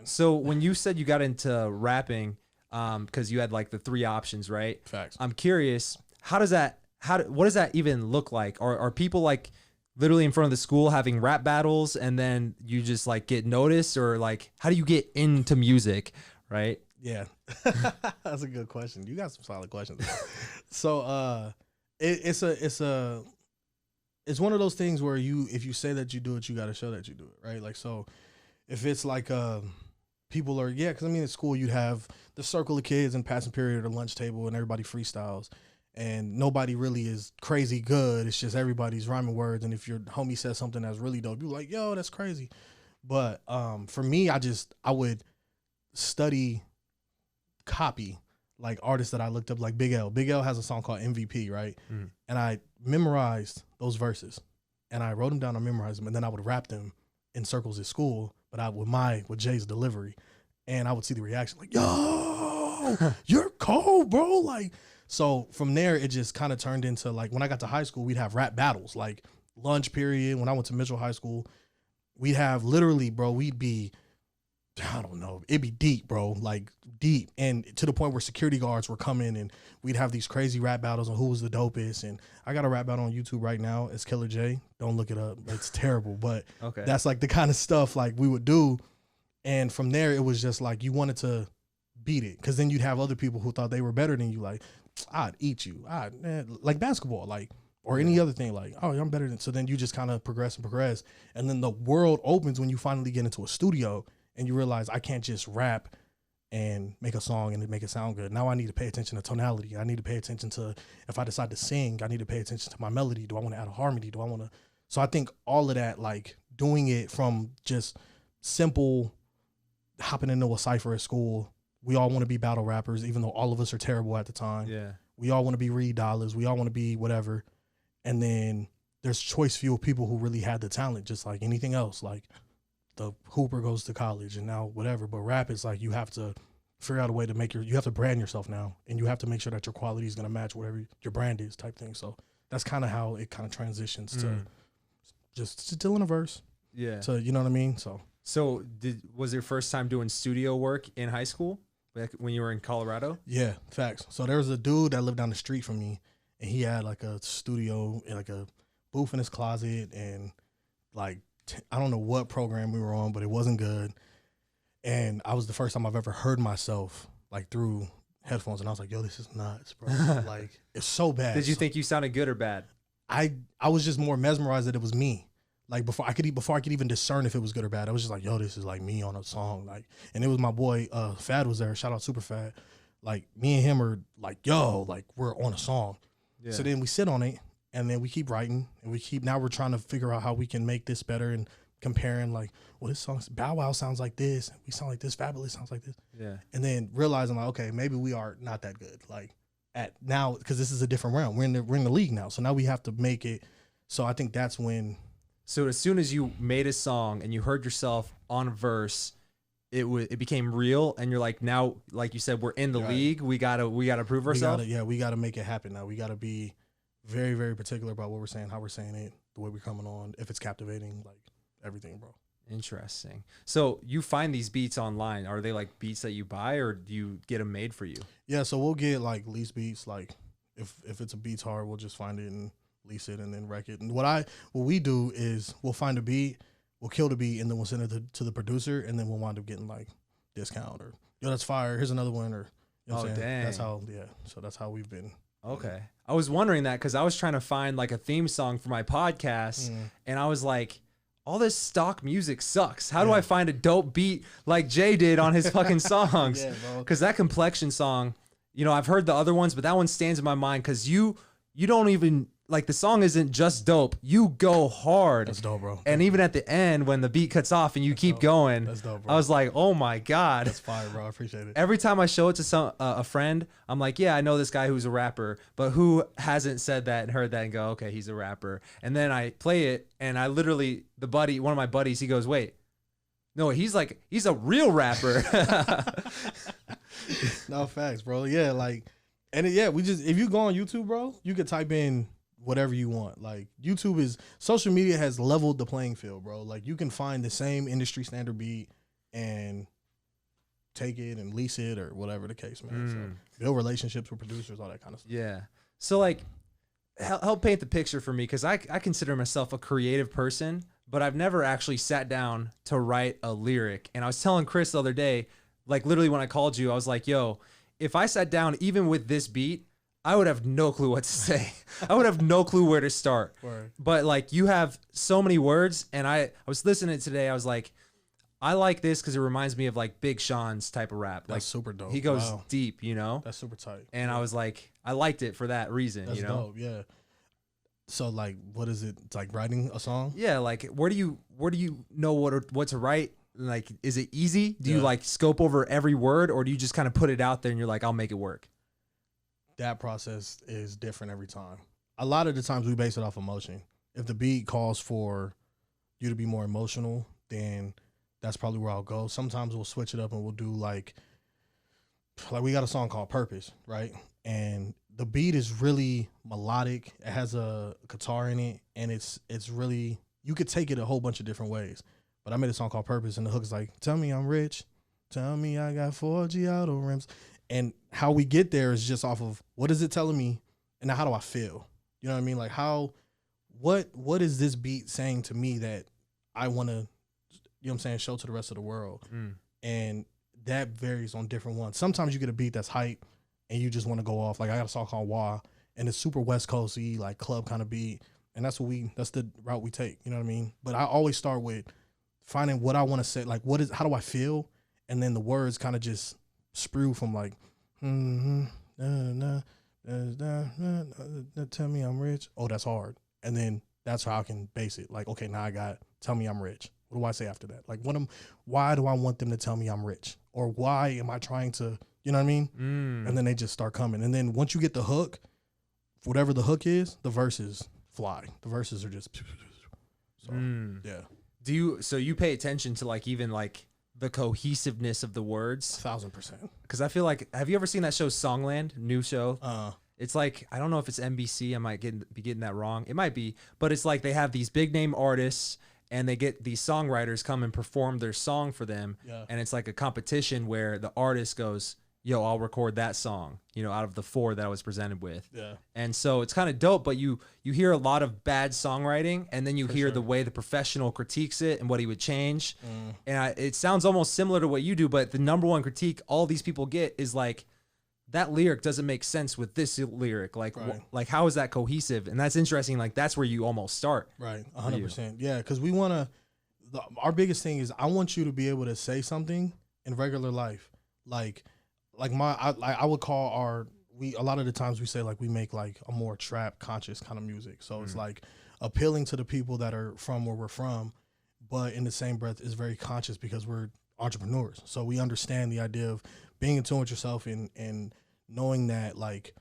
So when you said you got into rapping, because you had like the 3 options, right? Facts. I'm curious, what does that even look like? Are people like literally in front of the school having rap battles and then you just like get noticed, or like how do you get into music, right? Yeah, that's a good question. You got some solid questions. So, it's one of those things where if you say that you do it, you got to show that you do it, right? Like, so if it's like, people are, because I mean, at school you'd have the circle of kids in passing period or lunch table and everybody freestyles and nobody really is crazy good. It's just everybody's rhyming words. And if your homie says something that's really dope, you're like, yo, that's crazy. But, for me, I would study copy like artists that I looked up, like Big L. Big L has a song called MVP, right? And I memorized those verses and I wrote them down, I memorized them, and then I would rap them in circles at school, but with Jay's delivery, and I would see the reaction like, yo, you're cold, bro. Like, so from there, it just kind of turned into like, when I got to high school, we'd have rap battles, like lunch period. When I went to Mitchell High School, we'd have literally, bro, we'd be, I don't know, it'd be deep, bro, like deep. And to the point where security guards were coming and we'd have these crazy rap battles on who was the dopest. And I got a rap battle on YouTube right now. It's Killer J. Don't look it up. It's terrible. But Okay. That's like the kind of stuff like we would do. And from there, it was just like you wanted to beat it. Cause then you'd have other people who thought they were better than you. Like, I'd eat you. Like basketball, like, or any other thing, like, oh, I'm better than. So then you just kind of progress and progress. And then the world opens when you finally get into a studio and you realize I can't just rap and make a song and make it sound good. Now I need to pay attention to tonality. I need to pay attention to, if I decide to sing, I need to pay attention to my melody. Do I want to add a harmony? Do I want to? So I think all of that, like doing it from just simple hopping into a cypher at school. We all want to be battle rappers, even though all of us are terrible at the time. Yeah. We all want to be Reed Dollars. We all want to be whatever. And then there's choice few of people who really had the talent, just like anything else. Like the Hooper goes to college and now whatever. But rap is like you have to figure out a way to you have to brand yourself now. And you have to make sure that your quality is going to match whatever your brand is type thing. So that's kind of how it kind of transitions to just still in a verse. Yeah. So, you know what I mean? So was your first time doing studio work in high school? Back when you were in Colorado? Yeah, facts. So there was a dude that lived down the street from me, and he had like a studio and like a booth in his closet, and like I don't know what program we were on, but it wasn't good. And I was the first time I've ever heard myself like through headphones, and I was like, "Yo, this is nuts, bro! Like it's so bad." Did you think you sounded good or bad? I was just more mesmerized that it was me. Like before I could even discern if it was good or bad, I was just like, yo, this is like me on a song. Like, and it was my boy, Fad was there. Shout out Super Fad. Like me and him are like, yo, like we're on a song. Yeah. So then we sit on it and then we keep writing and now we're trying to figure out how we can make this better and comparing like, well, this song, Bow Wow sounds like this. We sound like this. Fabulous sounds like this. Yeah. And then realizing like, okay, maybe we are not that good. Like at now, cause this is a different realm. We're in the league now. So now we have to make it. So I think that's when. So as soon as you made a song and you heard yourself on a verse, it became real, and you're like, now, like you said, we're in the league. We gotta prove ourselves. We gotta make it happen now. We gotta be very, very particular about what we're saying, how we're saying it, the way we're coming on, if it's captivating, like everything, bro. Interesting. So you find these beats online. Are they like beats that you buy, or do you get them made for you? Yeah, so we'll get like lease beats. Like if it's a beat's hard, we'll just find it and lease it and then wreck it. And what we do is we'll find a beat, we'll kill the beat, and then we'll send it to the producer, and then we'll wind up getting like discount or yo, that's fire. Here's another one, or you know what I'm saying? Dang. That's how So that's how we've been. Okay, I was wondering that because I was trying to find like a theme song for my podcast, and I was like, all this stock music sucks. How do I find a dope beat like Jay did on his fucking songs? Because that Complexion song, you know, I've heard the other ones, but that one stands in my mind because you don't even. Like the song isn't just dope. You go hard. That's dope, bro. And even at the end when the beat cuts off and you keep going, that's dope, bro. I was like, oh my God. That's fire, bro. I appreciate it. Every time I show it to a friend, I'm like, yeah, I know this guy who's a rapper, but who hasn't said that and heard that and go, okay, he's a rapper. And then I play it and I literally, one of my buddies, he goes, wait, no, he's a real rapper. No, facts, bro. Yeah, like, and if you go on YouTube, bro, you could type in whatever you want. Like social media has leveled the playing field, bro. Like you can find the same industry standard beat and take it and lease it or whatever the case, man. So build relationships with producers, all that kind of stuff. Yeah. So like, help paint the picture for me, because I consider myself a creative person, but I've never actually sat down to write a lyric. And I was telling Chris the other day, like literally when I called you, I was like, yo, if I sat down even with this beat, I would have no clue what to say. I would have no clue where to start. Word. But like, you have so many words, and I was listening today, I was like, I like this because it reminds me of like Big Sean's type of rap. That's like super dope. He goes deep, you know? That's super tight. And I was like, I liked it for that reason, That's you know? dope, yeah. So like, what is it? It's like writing a song? Yeah, like where do you know what to write? Like, is it easy? Do you like scope over every word, or do you just kind of put it out there and you're like, I'll make it work? That process is different every time. A lot of the times we base it off emotion. If the beat calls for you to be more emotional, then that's probably where I'll go. Sometimes we'll switch it up and we'll do like we got a song called Purpose, right? And the beat is really melodic. It has a guitar in it, and it's really, you could take it a whole bunch of different ways. But I made a song called Purpose, and the hook is like, tell me I'm rich, tell me I got 4G auto rims. And how we get there is just off of what is it telling me, and now how do I feel? You know what I mean? Like what is this beat saying to me that I want to, you know what I'm saying, show to the rest of the world? And that varies on different ones. Sometimes you get a beat that's hype and you just want to go off. Like I got a song called Wah, and it's super West Coasty, like club kind of beat. And that's the route we take. You know what I mean? But I always start with finding what I want to say. Like how do I feel? And then the words kind of just sprue from like, tell me I'm rich. Oh, that's hard. And then that's how I can base it. Like, okay, now I got, tell me I'm rich. What do I say after that? Like, why do I want them to tell me I'm rich? Or why am I trying to, you know what I mean? And then they just start coming. And then once you get the hook, whatever the hook is, the verses fly. The verses are just, so, yeah. So you pay attention to like, even like the cohesiveness of the words? 1000%. Because I feel like, have you ever seen that show Songland, new show? It's like, I don't know if it's NBC. I might be getting that wrong. It might be, but it's like they have these big name artists, and they get these songwriters come and perform their song for them. Yeah. And it's like a competition where the artist goes, yo, I'll record that song, you know, out of the 4 that I was presented with. Yeah. And so it's kind of dope, but you hear a lot of bad songwriting, and then you hear the way the professional critiques it and what he would change. And it sounds almost similar to what you do, but the number one critique all these people get is like, that lyric doesn't make sense with this lyric. Like, like how is that cohesive? And that's interesting. Like, that's where you almost start. Right. 100%. Yeah. Because we want to, our biggest thing is I want you to be able to say something in regular life. Like I would call a lot of the times we say like we make like a more trap conscious kind of music. So it's like appealing to the people that are from where we're from, but in the same breath is very conscious because we're entrepreneurs. So we understand the idea of being in tune with yourself and knowing that like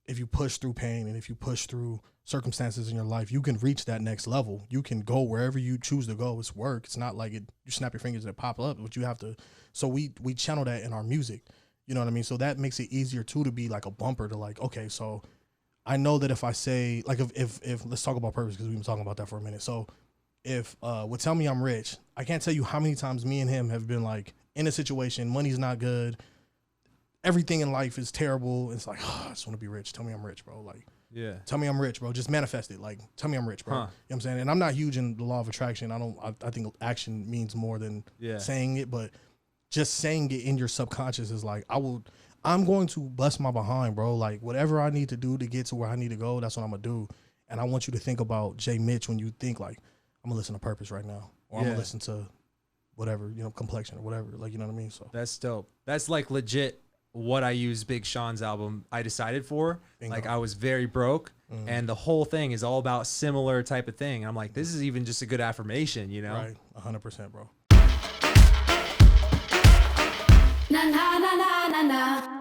if you push through pain and if you push through circumstances in your life, you can reach that next level. You can go wherever you choose to go. It's work. It's not like you snap your fingers and it pop up, but you have to. So we channel that in our music. You know what I mean? So that makes it easier too to be like a bumper to like, okay, so I know that if I say like if let's talk about purpose because we've been talking about that for a minute. So if would tell me I'm rich, I can't tell you how many times me and him have been like in a situation, money's not good, everything in life is terrible. It's like, oh, I just want to be rich. Tell me I'm rich, bro. Like, yeah, tell me I'm rich, bro. Just manifest it. Like, tell me I'm rich, bro. You know what I'm saying? And I'm not huge in the law of attraction. I think action means more than saying it, but just saying it in your subconscious is like, I'm going to bust my behind, bro. Like, whatever I need to do to get to where I need to go, that's what I'm going to do. And I want you to think about Jae Mitch when you think like, I'm going to listen to Purpose right now. Or I'm going to listen to whatever, you know, Complexion or whatever. Like, you know what I mean? So that's dope. That's like legit what I use Big Sean's album I decided for. Bingo. Like I was very broke and the whole thing is all about similar type of thing. I'm like, this is even just a good affirmation, you know? Right. 100%, bro. Na na na na na na.